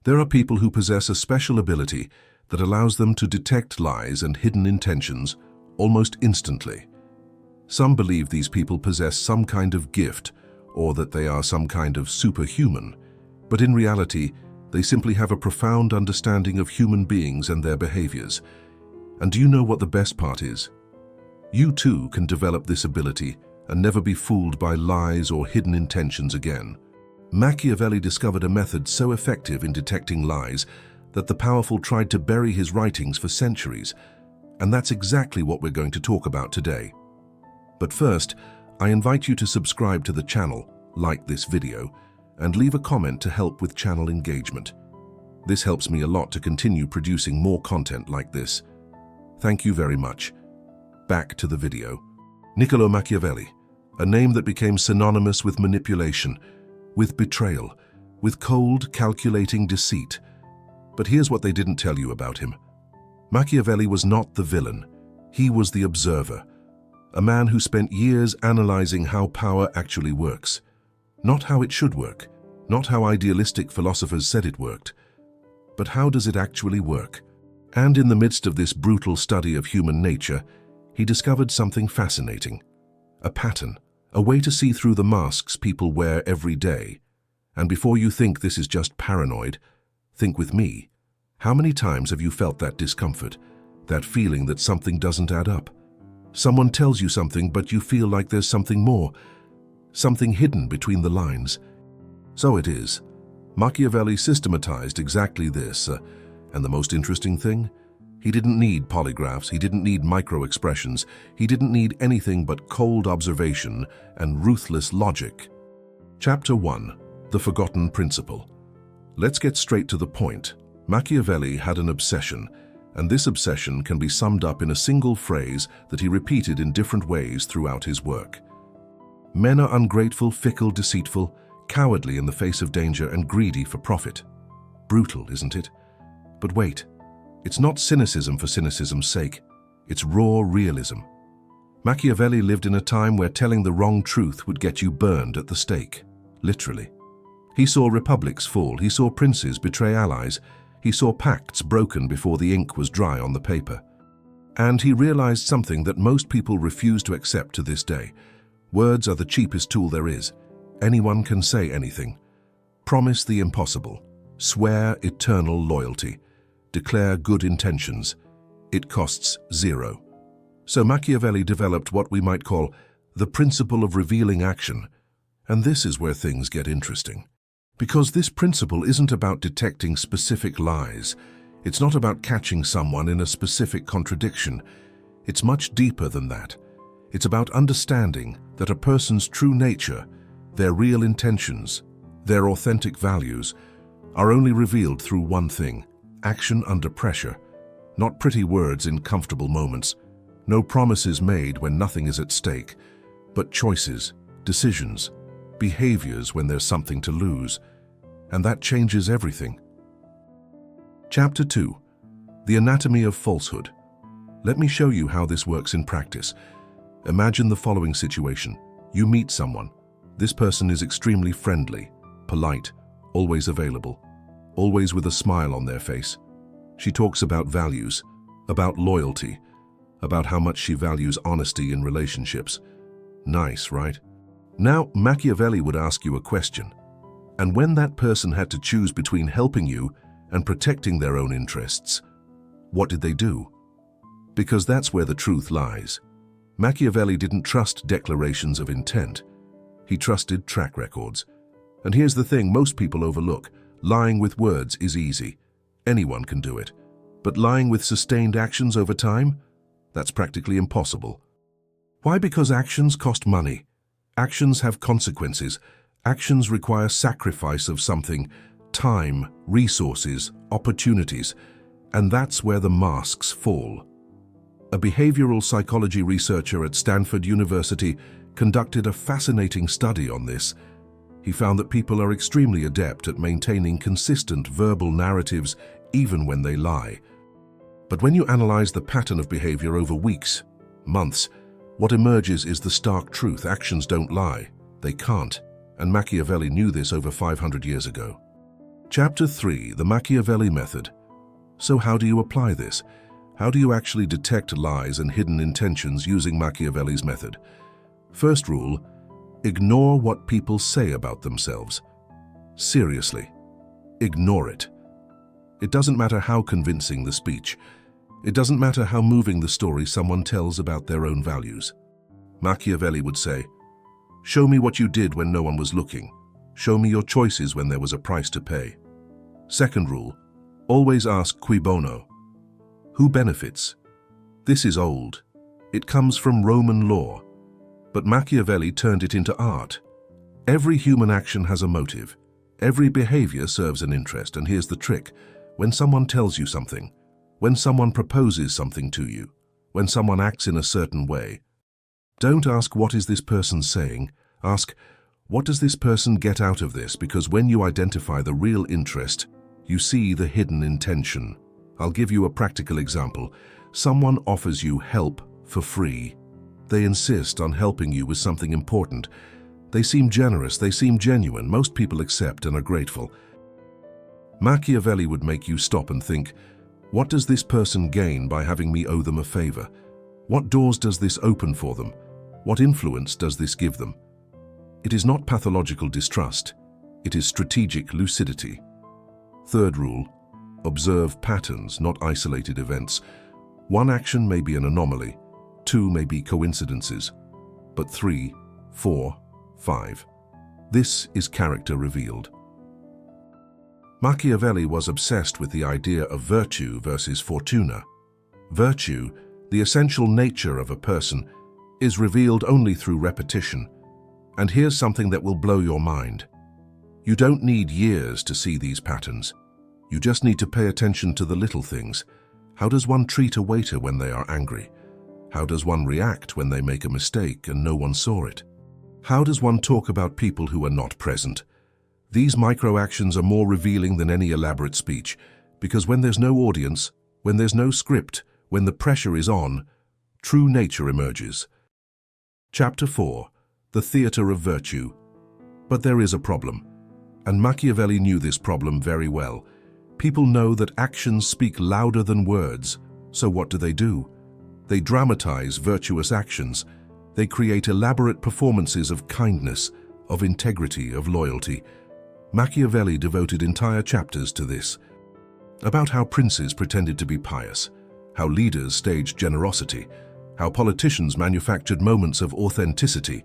There are people who possess a special ability that allows them to detect lies and hidden intentions almost instantly. Some believe these people possess some kind of gift or that they are some kind of superhuman, but in reality, they simply have a profound understanding of human beings and their behaviors. And do you know what the best part is? You too can develop this ability and never be fooled by lies or hidden intentions again. Machiavelli discovered a method so effective in detecting lies that the powerful tried to bury his writings for centuries, and that's exactly what we're going to talk about today. But first, I invite you to subscribe to the channel, like this video, and leave a comment to help with channel engagement. This helps me a lot to continue producing more content like this. Thank you very much. Back to the video. Niccolò Machiavelli, a name that became synonymous with manipulation, with betrayal, with cold, calculating deceit. But here's what they didn't tell you about him. Machiavelli was not the villain. He was the observer, a man who spent years analyzing how power actually works. Not how it should work, not how idealistic philosophers said it worked, but how does it actually work? And in the midst of this brutal study of human nature, he discovered something fascinating. A pattern, a way to see through the masks people wear every day. And before you think this is just paranoid, think with me. How many times have you felt that discomfort, that feeling that something doesn't add up? Someone tells you something, but you feel like there's something more, something hidden between the lines. So it is. Machiavelli systematized exactly this, and the most interesting thing? He didn't need polygraphs, he didn't need micro-expressions, he didn't need anything but cold observation and ruthless logic. Chapter 1. The Forgotten Principle. Let's get straight to the point. Machiavelli had an obsession, and this obsession can be summed up in a single phrase that he repeated in different ways throughout his work. Men are ungrateful, fickle, deceitful, cowardly in the face of danger, and greedy for profit. Brutal, isn't it? But wait. It's not cynicism for cynicism's sake. It's raw realism. Machiavelli lived in a time where telling the wrong truth would get you burned at the stake, literally. He saw republics fall, he saw princes betray allies, he saw pacts broken before the ink was dry on the paper. And he realized something that most people refuse to accept to this day. Words are the cheapest tool there is. Anyone can say anything. Promise the impossible. Swear eternal loyalty. Declare good intentions. It costs zero. So Machiavelli developed what we might call the principle of revealing action. And this is where things get interesting. Because this principle isn't about detecting specific lies. It's not about catching someone in a specific contradiction. It's much deeper than that. It's about understanding that a person's true nature, their real intentions, their authentic values, are only revealed through one thing: action under pressure. Not pretty words in comfortable moments, no promises made when nothing is at stake, but choices, decisions, behaviors when there's something to lose. And that changes everything. Chapter 2. The Anatomy of Falsehood. Let me show you how this works in practice. Imagine the following situation. You meet someone. This person is extremely friendly, polite, always available, always with a smile on their face. She talks about values, about loyalty, about how much she values honesty in relationships. Nice, right? Now, Machiavelli would ask you a question. And when that person had to choose between helping you and protecting their own interests, what did they do? Because that's where the truth lies. Machiavelli didn't trust declarations of intent. He trusted track records. And here's the thing most people overlook. Lying with words is easy. Anyone can do it. But lying with sustained actions over time? That's practically impossible. Why? Because actions cost money. Actions have consequences. Actions require sacrifice of something, time, resources, opportunities, and that's where the masks fall. A behavioral psychology researcher at Stanford University conducted a fascinating study on this. He found that people are extremely adept at maintaining consistent verbal narratives even when they lie. But when you analyze the pattern of behavior over weeks, months, what emerges is the stark truth: actions don't lie. They can't. And Machiavelli knew this over 500 years ago. Chapter 3, the Machiavelli Method. So how do you apply this? How do you actually detect lies and hidden intentions using Machiavelli's method? First rule, ignore what people say about themselves. Seriously, ignore it. It doesn't matter how convincing the speech. It doesn't matter how moving the story someone tells about their own values. Machiavelli would say, "Show me what you did when no one was looking. Show me your choices when there was a price to pay." Second rule, always ask cui bono. Who benefits? This is old. It comes from Roman law. But Machiavelli turned it into art. Every human action has a motive. Every behavior serves an interest, and here's the trick. When someone tells you something, when someone proposes something to you, when someone acts in a certain way, don't ask what is this person saying, ask what does this person get out of this, because when you identify the real interest, you see the hidden intention. I'll give you a practical example. Someone offers you help for free. They insist on helping you with something important. They seem generous, they seem genuine. Most people accept and are grateful. Machiavelli would make you stop and think, what does this person gain by having me owe them a favor? What doors does this open for them? What influence does this give them? It is not pathological distrust. It is strategic lucidity. Third rule, observe patterns, not isolated events. One action may be an anomaly, two may be coincidences, but 3, 4, 5. This is character revealed. Machiavelli was obsessed with the idea of virtue versus fortuna. Virtue, the essential nature of a person, is revealed only through repetition. And here's something that will blow your mind. You don't need years to see these patterns. You just need to pay attention to the little things. How does one treat a waiter when they are angry? How does one react when they make a mistake and no one saw it? How does one talk about people who are not present? These micro-actions are more revealing than any elaborate speech, because when there's no audience, when there's no script, when the pressure is on, true nature emerges. Chapter 4, the theater of virtue. But there is a problem, and Machiavelli knew this problem very well. People know that actions speak louder than words, so what do? They dramatize virtuous actions. They create elaborate performances of kindness, of integrity, of loyalty. Machiavelli devoted entire chapters to this, about how princes pretended to be pious, how leaders staged generosity, how politicians manufactured moments of authenticity,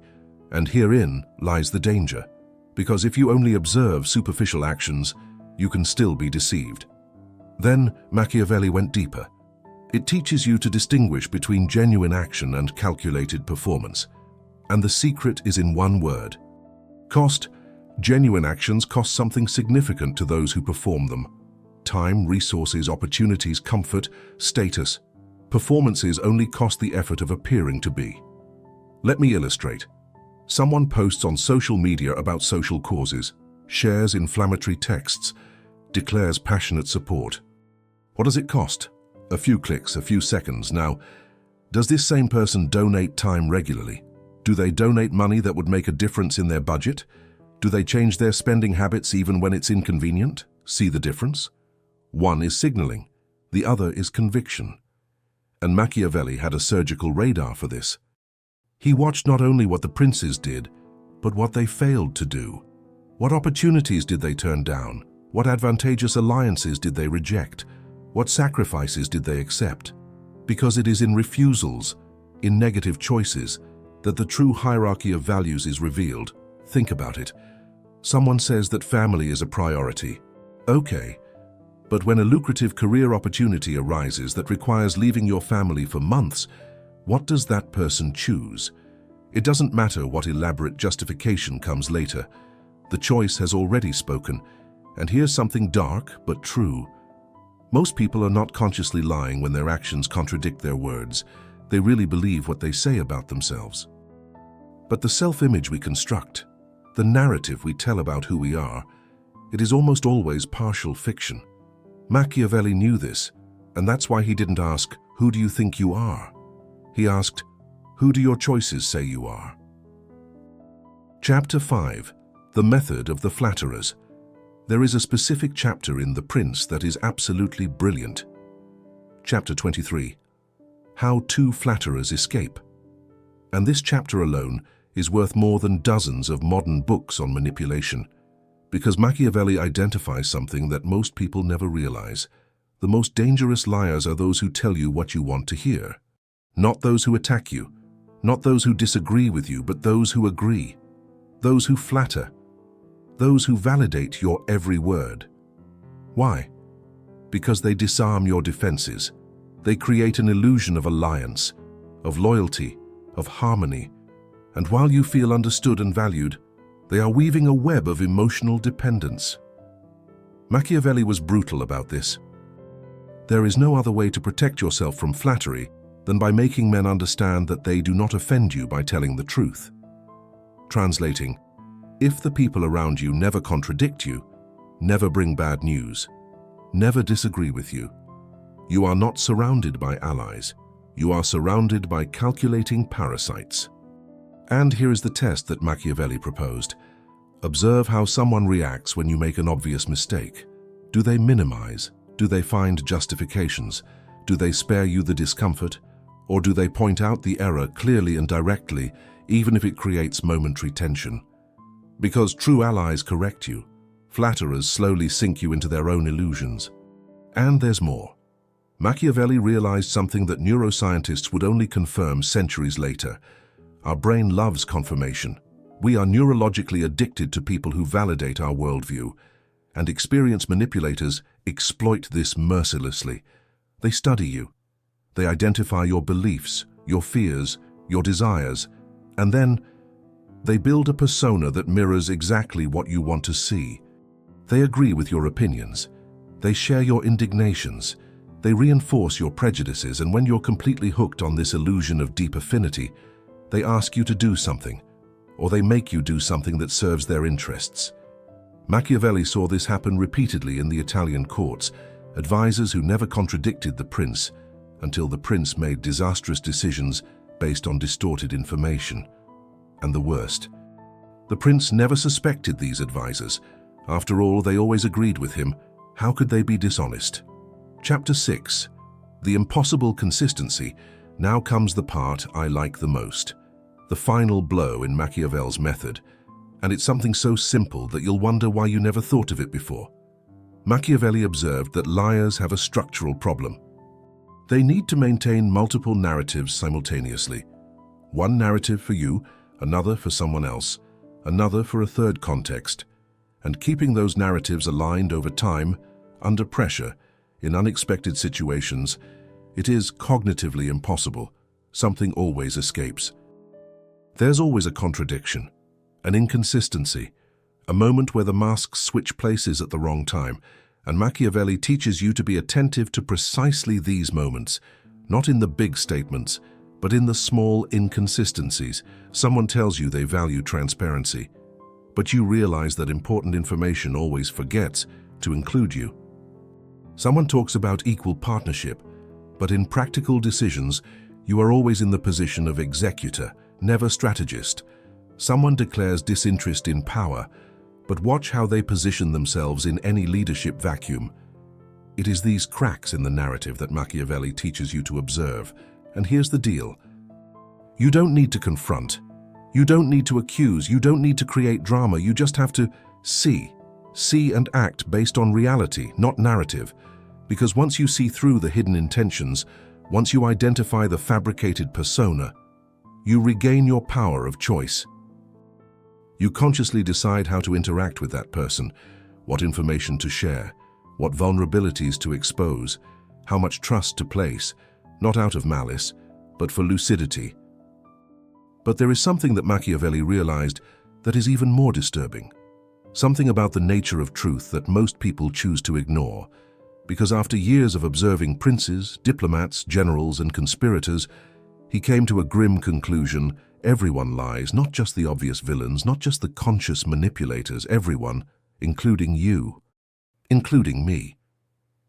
and herein lies the danger, because if you only observe superficial actions, you can still be deceived. Then Machiavelli went deeper. It teaches you to distinguish between genuine action and calculated performance. And the secret is in one word: cost. Genuine actions cost something significant to those who perform them. Time, resources, opportunities, comfort, status. Performances only cost the effort of appearing to be. Let me illustrate. Someone posts on social media about social causes, shares inflammatory texts, declares passionate support. What does it cost? A few clicks, a few seconds. Now, does this same person donate time regularly? Do they donate money that would make a difference in their budget? Do they change their spending habits even when it's inconvenient? See the difference? One is signaling, the other is conviction. And Machiavelli had a surgical radar for this. He watched not only what the princes did, but what they failed to do. What opportunities did they turn down? What advantageous alliances did they reject? What sacrifices did they accept? Because it is in refusals, in negative choices, that the true hierarchy of values is revealed. Think about it. Someone says that family is a priority. Okay, but when a lucrative career opportunity arises that requires leaving your family for months, what does that person choose? It doesn't matter what elaborate justification comes later. The choice has already spoken. And here's something dark but true. Most people are not consciously lying when their actions contradict their words. They really believe what they say about themselves. But the self-image we construct, the narrative we tell about who we are, it is almost always partial fiction. Machiavelli knew this, and that's why he didn't ask, "Who do you think you are?" He asked, "Who do your choices say you are?" Chapter 5, the method of the flatterers. There is a specific chapter in The Prince that is absolutely brilliant. Chapter 23. How Two Flatterers Escape. And this chapter alone is worth more than dozens of modern books on manipulation, because Machiavelli identifies something that most people never realize. The most dangerous liars are those who tell you what you want to hear. Not those who attack you, not those who disagree with you, but those who agree. Those who flatter. Those who validate your every word. Why? Because they disarm your defenses. They create an illusion of alliance, of loyalty, of harmony, and while you feel understood and valued, they are weaving a web of emotional dependence. Machiavelli was brutal about this. There is no other way to protect yourself from flattery than by making men understand that they do not offend you by telling the truth. Translating, if the people around you never contradict you, never bring bad news, never disagree with you, you are not surrounded by allies. You are surrounded by calculating parasites. And here is the test that Machiavelli proposed. Observe how someone reacts when you make an obvious mistake. Do they minimize? Do they find justifications? Do they spare you the discomfort? Or do they point out the error clearly and directly, even if it creates momentary tension? Because true allies correct you. Flatterers slowly sink you into their own illusions. And there's more. Machiavelli realized something that neuroscientists would only confirm centuries later. Our brain loves confirmation. We are neurologically addicted to people who validate our worldview, and experienced manipulators exploit this mercilessly. They study you. They identify your beliefs, your fears, your desires, and then they build a persona that mirrors exactly what you want to see. They agree with your opinions. They share your indignations. They reinforce your prejudices, and when you're completely hooked on this illusion of deep affinity, they ask you to do something, or they make you do something that serves their interests. Machiavelli saw this happen repeatedly in the Italian courts, advisors who never contradicted the prince until the prince made disastrous decisions based on distorted information. And the worst, the prince never suspected these advisors. After all, they always agreed with him. How could they be dishonest? Chapter 6. The impossible consistency. Now comes the part I like the most. The final blow in Machiavelli's method. And it's something so simple that you'll wonder why you never thought of it before. Machiavelli observed that liars have a structural problem. They need to maintain multiple narratives simultaneously. One narrative for you, another for someone else, another for a third context. And keeping those narratives aligned over time, under pressure, in unexpected situations, it is cognitively impossible. Something always escapes. There's always a contradiction, an inconsistency, a moment where the masks switch places at the wrong time, and Machiavelli teaches you to be attentive to precisely these moments, not in the big statements, but in the small inconsistencies. Someone tells you they value transparency, but you realize that important information always forgets to include you. Someone talks about equal partnership, but in practical decisions, you are always in the position of executor, never strategist. Someone declares disinterest in power, but watch how they position themselves in any leadership vacuum. It is these cracks in the narrative that Machiavelli teaches you to observe. And here's the deal. You don't need to confront. You don't need to accuse. You don't need to create drama. You just have to see. See and act based on reality, not narrative. Because once you see through the hidden intentions, once you identify the fabricated persona, you regain your power of choice. You consciously decide how to interact with that person, what information to share, what vulnerabilities to expose, how much trust to place, not out of malice, but for lucidity. But there is something that Machiavelli realized that is even more disturbing. Something about the nature of truth that most people choose to ignore. Because after years of observing princes, diplomats, generals, and conspirators, he came to a grim conclusion: everyone lies, not just the obvious villains, not just the conscious manipulators, everyone, including you, including me.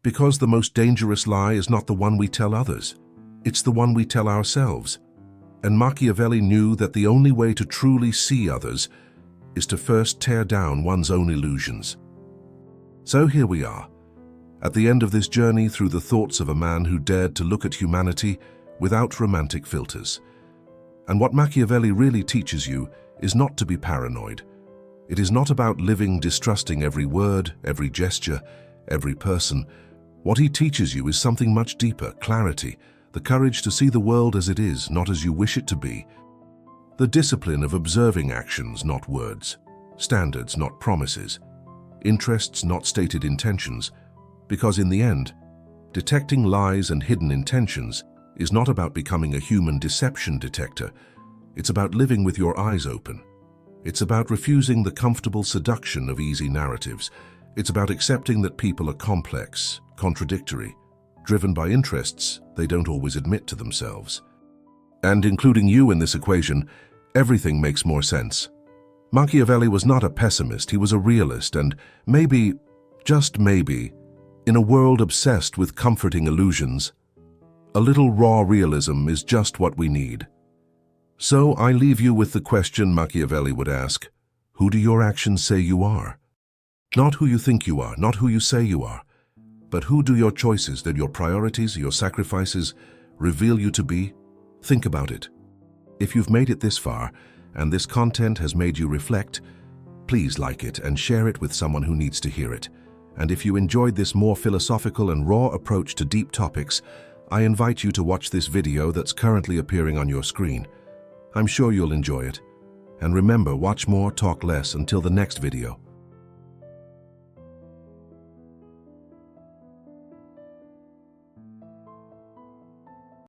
Because the most dangerous lie is not the one we tell others, it's the one we tell ourselves. And Machiavelli knew that the only way to truly see others is to first tear down one's own illusions. So here we are, at the end of this journey through the thoughts of a man who dared to look at humanity without romantic filters. And what Machiavelli really teaches you is not to be paranoid. It is not about living distrusting every word, every gesture, every person. What he teaches you is something much deeper: clarity, the courage to see the world as it is, not as you wish it to be. The discipline of observing actions, not words. Standards, not promises. Interests, not stated intentions. Because in the end, detecting lies and hidden intentions is not about becoming a human deception detector. It's about living with your eyes open. It's about refusing the comfortable seduction of easy narratives. It's about accepting that people are complex, contradictory, driven by interests they don't always admit to themselves. And including you in this equation, everything makes more sense. Machiavelli was not a pessimist, he was a realist, and maybe, just maybe, in a world obsessed with comforting illusions, a little raw realism is just what we need. So I leave you with the question Machiavelli would ask: who do your actions say you are? Not who you think you are, not who you say you are, but who do your choices, that your priorities, your sacrifices, reveal you to be? Think about it. If you've made it this far, and this content has made you reflect, please like it and share it with someone who needs to hear it. And if you enjoyed this more philosophical and raw approach to deep topics, I invite you to watch this video that's currently appearing on your screen. I'm sure you'll enjoy it. And remember, watch more, talk less until the next video.